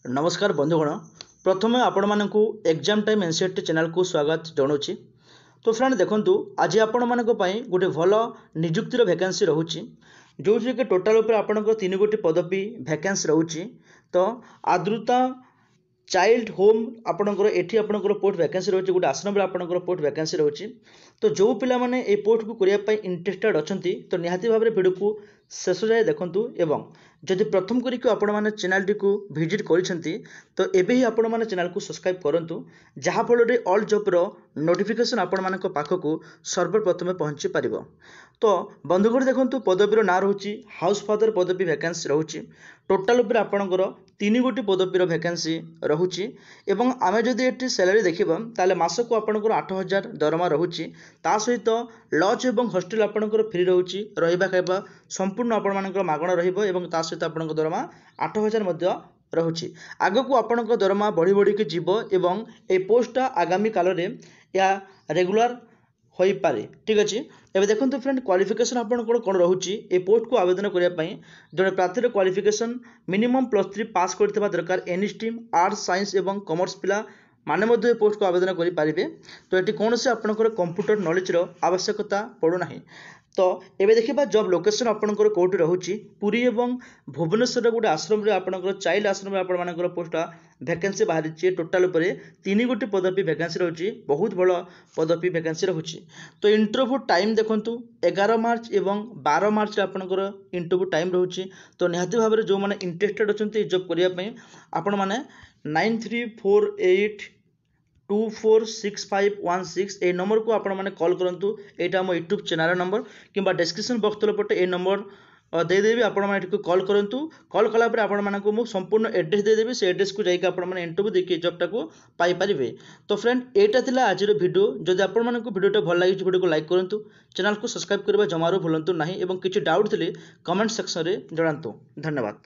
नमस्कार बंधुगण प्रथमे आपण मानक एग्जाम टाइम एनसीईआरटी चैनल को स्वागत जनाऊँगी। तो फ्रेंड देखंतु आज आपण मानक पई गोटे भल निजुक्तिर वैकेंसी रहूची जो कि टोटाल उपर आपणकर 3 गोटी पदवी वैकेंसी रहूची। तो आद्रुता चाइल्ड होम आपणकर एठी आपणकर पोस्ट वैकेंसी रहूची गोटे आश्रम आपणकर पोस्ट वैकेंसी रहूची। तो जो पिला माने ए पोस्ट को करिया पई इंटरेस्टेड अछंती तो निहाती भाबरे वीडियो को शेष जाए देखंतु एवं जदि प्रथम करिक आपण माने चैनल टी को विजिट करिसेंती तो एबे ही आपण माने चैनल को सब्सक्राइब करंतु जहा फल रे ऑल जॉब रो नोटिफिकेशन आपण मानक पाखक सर्वप्रथम पहुंची परिबो। तो बंधुगण देखंतु पदवीर ना रहूची हाउस फादर पदवी वैकेंसी रहूची टोटाल उपर आपणकर 3 गोटी पदवीर वैकेंसी रहूची एवं आमे जदि एटी सैलरी देखिबा ताले मासक आपणकर 8000 दरमा रहूची ता सहित लॉज एवं हॉस्टल आपणकर फ्री रहूची रहिबा खाइबा संपूर्ण आपण मानकर मागणा रहिबो एवं ता सहित आपणकर दरमा 8000 मध्ये रहूची। आगकू आपणक दरमा बढ़ी बढ़ी के जीवो एवं ए पोस्ट आगामी काल रे या रेगुलर होई पारे। ठीक अछि एबे देखंतु फ्रेंड क्वालिफिकेशन आपनकर कोन रहूची ए पोस्ट को आवेदन करिया पई जने प्रार्थीर क्वालिफिकेशन मिनिमम +3 पास करथिबा दरकार एनी स्ट्रीम आर्ट्स साइंस एवं कॉमर्स पिला माने मध्ये पोस्ट को आवेदन करि पारिबे। तो एटी कोनसे आपनकर कंप्यूटर नॉलेज रो आवश्यकता पड़ो नाही। तो एबे देखिबा जॉब लोकेशन आपनकर कोठी रहूची पुरी एवं भुवनेश्वर गोटे आश्रम रे आपनकर चाइल्ड आश्रम रे आपण मानकर पोस्ट वैकेंसी बाहरी छि टोटल ऊपर 3 गोटी पदवी वैकेंसी रहूची बहुत बड़ पदवी वैकेंसी रहूची। तो इंटरव्यू टाइम देखंतु 11 मार्च एवं 12 मार्च रे आपनकर इंटरव्यू टाइम रहूची। तो निहाती भाबरे जो माने इंटरेस्टेड अछंती जॉब करिया पई आपण माने 9348246516 ए नंबर को आपण माने कॉल करंतु। एटा हम यूट्यूब चैनल नंबर किंबा डिस्क्रिप्शन बॉक्स तल पटे ए नंबर दे देबी आपण माने कॉल करंतु। कॉल कला पर आपण मानक मु संपूर्ण एड्रेस दे देबी से एड्रेस को जाइके आपण माने इंटरव्यू देखि जॉब टाको पाई परिबे। तो फ्रेंड एटा थिला आज रो वीडियो जदि आपण मानक वीडियो भल लागि वीडियो को लाइक करंतु चैनल को सब्सक्राइब करबा जमारो भूलंतु नाही एवं किछि डाउट थिले कमेंट सेक्शन रे जणांतु। धन्यवाद।